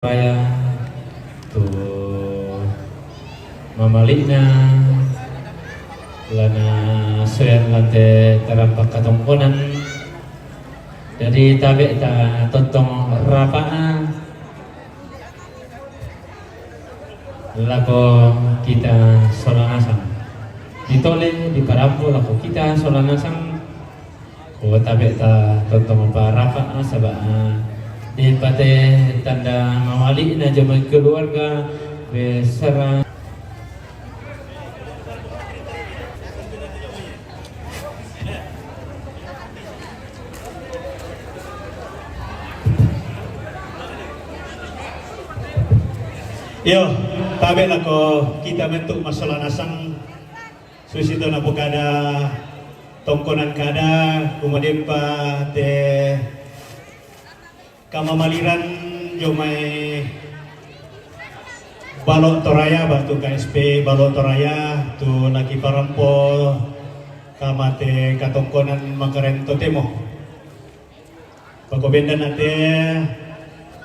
Raya tu mamalina lana suyan lante terampak katongkonan dari tabe ta tontong rapaan lako kita solangasang ditole di parampo lako kita solangasang ko tabe ta tontong parapaan sabaan di pate tanda mawali na jaman keluarga besar. Yo, tabe lako kita bentuk masalah nasang susito na po kada tongkonan kada kemudian pa te kamamaliran jomai balok toraya batu KSP balok toraya tu laki parampo kamate katongkonan makarento temo pakobenda nate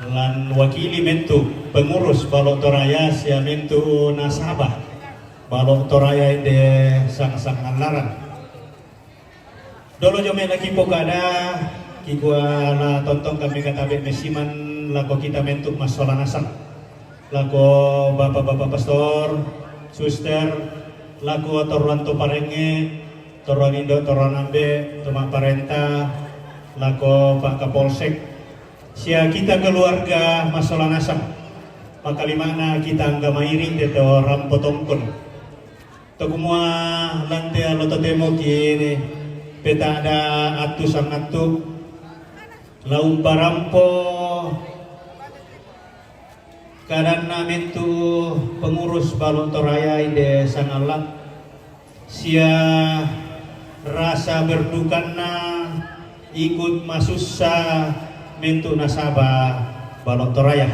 lan wakili mentu pengurus balok toraya sia mentu nasabah balok toraya ide sang-sang larang dolo jomai laki pokada kikua na tontong kami katabe mesiman lako kita mentuk masalah nasang lako bapak-bapak pastor suster lako toruan to parenge toruan indo toruan ambe toma parenta lako pak kapolsek sia kita keluarga masalah nasang maka limana kita angga mairi de to rampo tongkon to kumua lante aloto temo kini peta ada atu sanatu lau parampo karena mentu pengurus balon toraya ide sangalang sia rasa berdukana ikut masussa mentu nasabah balon toraya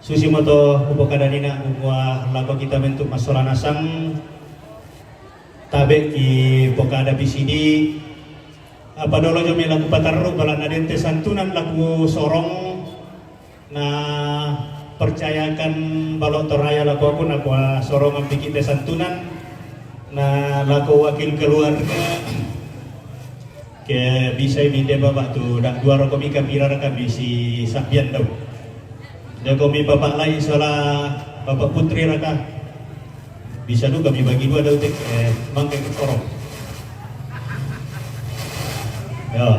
susi moto upo kadanina upwa lako kita mentu masalah nasang tabe ki pokada PCD apa dolo jomel laku patarru bala nadente santunan laku sorong na percayakan balok toraya laku aku nakwa sorong ampiki te santunan na laku wakil keluarga ke bisa minde bapak tu dak dua rokomi kapira raka bisi sabian dau jagomi bapak lain salah bapak putri raka bisa du kami bagi dua dau tek mangke sorong ya.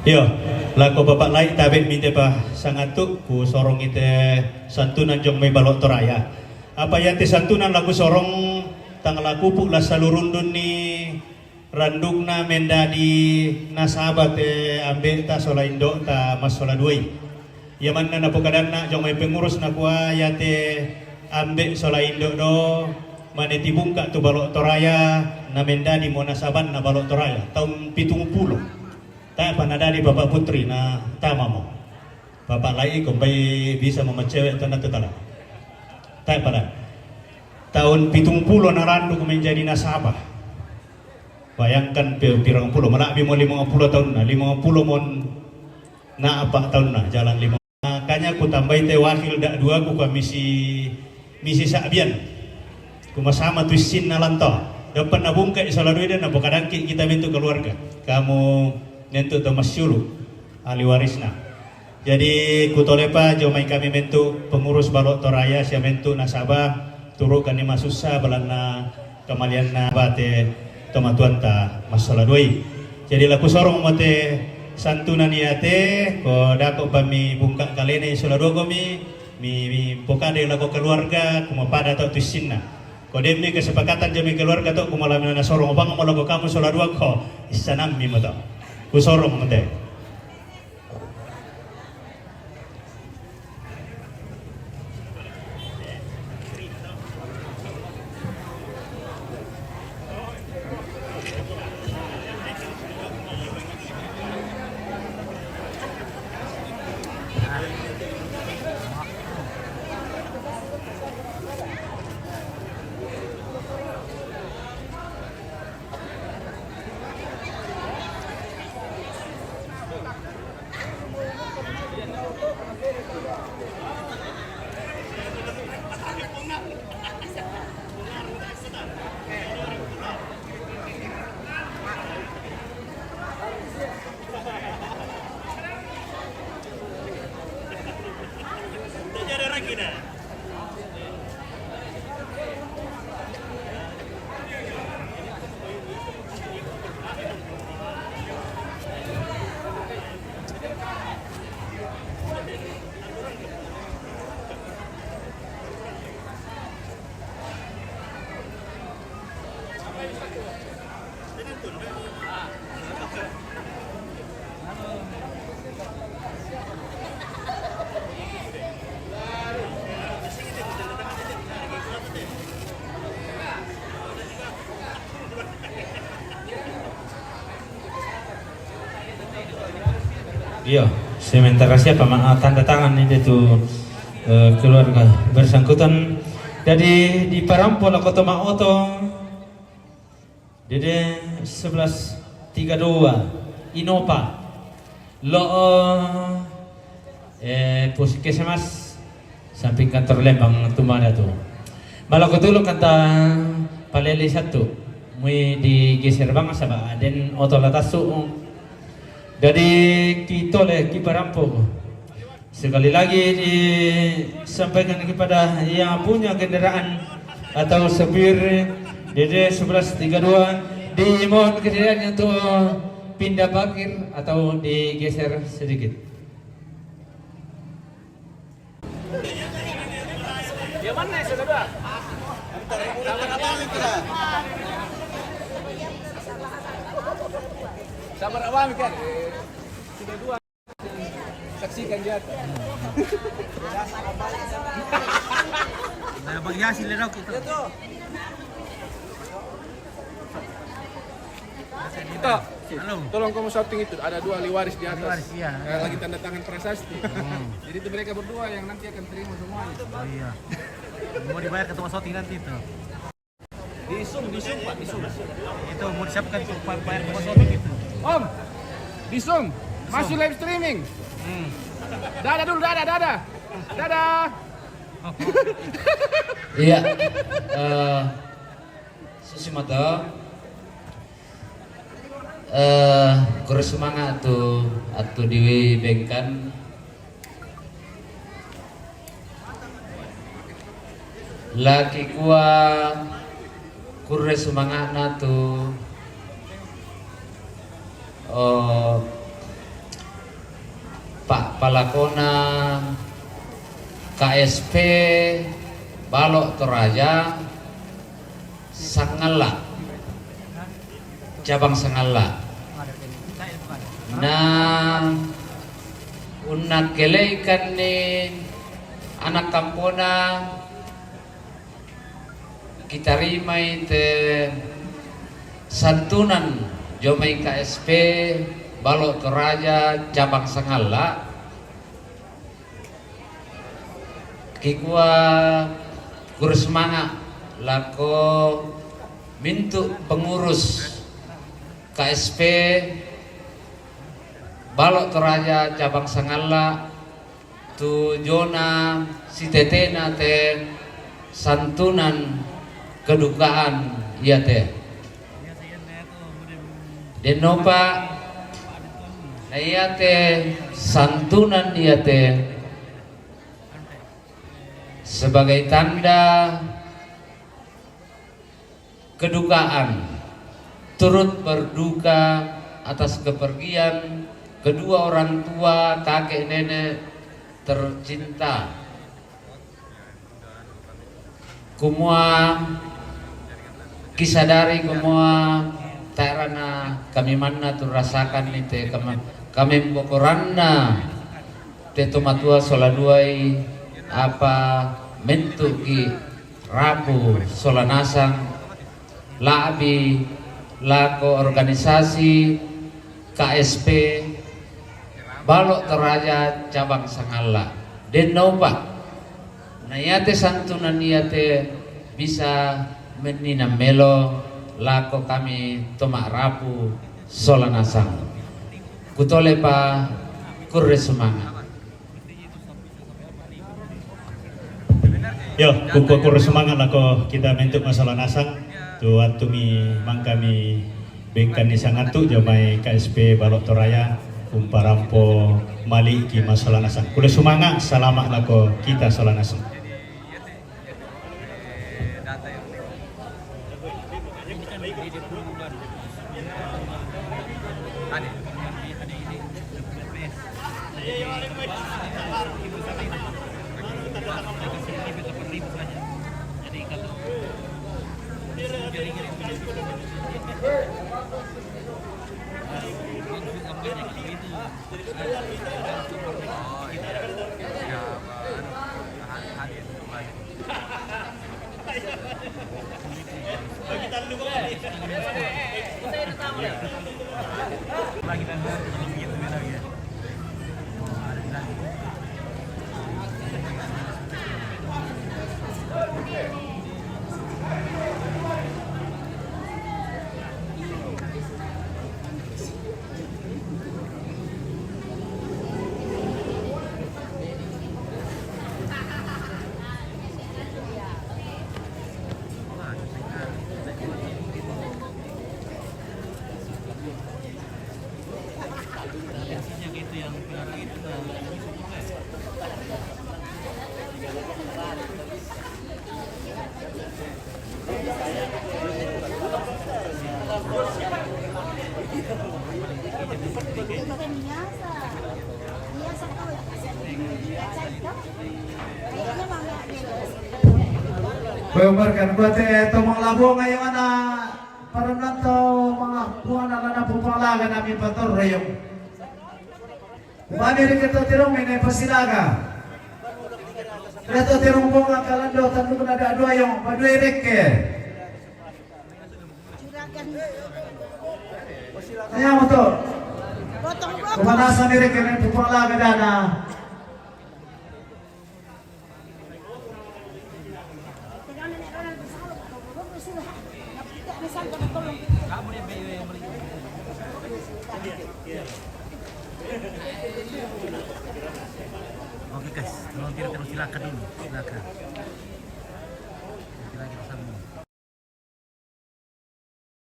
Yo, lako bapak lain tabe mite pa sangatuk ku sorong ite santunan jong may balok toraya. Apa yang te santunan laku sorong tang laku pu la salurundun ni randungna mendadi nasabah te ambil ta sola indo ta mas sola duai yaman na pokadanna jong may pengurus na kuah ya te ambil sola indo do maneti bungka tu balok toraya na mendadi mo nasaban na balok toraya tahun 70 ta panadadi bapak putri na tama mo bapak lai kumpay bisa memecewek tanda tetala ta pada tahun 70 na randu menjadi nasabah. Bayangkan pirang puluh, mana mau 50 tahun na, 50 mon na apa tahun na, jalan 5. Makanya aku tambah te wakil dak dua ku misi sabian. Ku masama tu sin na lanto. Dapat nabung ke selalu ide na pokadan kita bentuk keluarga. Kamu nentu to masyulu ahli warisna. Jadi ku tolepa jomai kami bentuk pengurus balok toraya sia bentuk nasabah turukan ni masussa balana kemalian na bate toma tuanta masalah doi. Jadi laku sorong mate santunan iate ko dako bami bungka kalene sola dogo mi pokade laku keluarga kuma pada to tusinna. Ko demi kesepakatan jami keluarga to kuma lamina sorong bang mo lagu kamu sola dua ko isanam mi moto. Ku sorong mate. Iya, sementara siapa tanda tangan ini tuh keluarga bersangkutan dari di Parampol Kota Maoto. Dede 1132 Innova lo puskesmas samping kantor Lembang Tumada tuh. Malah ketulung kata paleli satu, mui digeser banget sama dan otolatasu dari Kitole Kiparampo. Sekali lagi disampaikan kepada yang punya kendaraan atau supir DD 1132 dimohon kehadirannya untuk pindah parkir atau digeser sedikit. Yang mana ya saudara? Sama awam kan? Sudah dua. Saksikan dia. Nah, bagi hasil lerok itu. Kita, halo. Tolong kamu shouting itu. Ada dua ahli waris di atas. Waris, iya. Lagi tanda tangan prasasti. Jadi itu mereka berdua yang nanti akan terima semuanya. Oh iya. Mau dibayar ketua shouting nanti itu. Di Zoom Pak, di Zoom. Itu mau disiapkan untuk bayar ketua shouting itu. Om, di Zoom, masih live streaming. Dadah dulu, dadah. Iya, Susimoto, kurus semangat atuh diwi bengkan. Laki kuat, kurus semangat natu. Pak Palakona KSP Balok Toraja Sangala cabang Sangala na unak kelaikan ni anak kampona kita rimai te santunan jomai KSP Balok Toraja cabang Sangala kikua kurus semangat lako mintu pengurus KSP Balok Toraja cabang Sangala tu jona si tetena te santunan kedukaan iya teh denopa iya teh santunan iya teh sebagai tanda kedukaan turut berduka atas kepergian kedua orang tua kakek nenek tercinta kumua kisah dari kumua tarana kami mana tu rasakan itu kami bokoranna teto matua soladuai apa mentuki rabu solanasang labi lako organisasi KSP Balok Toraja cabang Sangala denopa nayate santunan niyate bisa meninam melo lako kami tomak rabu solanasang kutole pa kurre semangat. Yo, kukur semangat lako kita bentuk masalah nasang tu atumi mangkami bengkan di sangatu jamai KSP Balok Toraya Kumparampo Mali ki masalah nasang. Kulo semangat selamat lako kita salah nasang. Bagi tanduk kok ini. Lagi dan begitu lagi ya. Oh, ada lagi. Itu yang pelara itu Bayangkan buat tomang labo ngayon na para nanto mga buwan na pupanglaga namin pator rayong. Umami rin kita tirong may pasilaga. Ito tirong buong ang kalando tanto ko na daadwa yung padwe reke. Kaya mo to. Kumanasa ni reke may pupanglaga na Oke guys, tolong silakan dulu, silakan.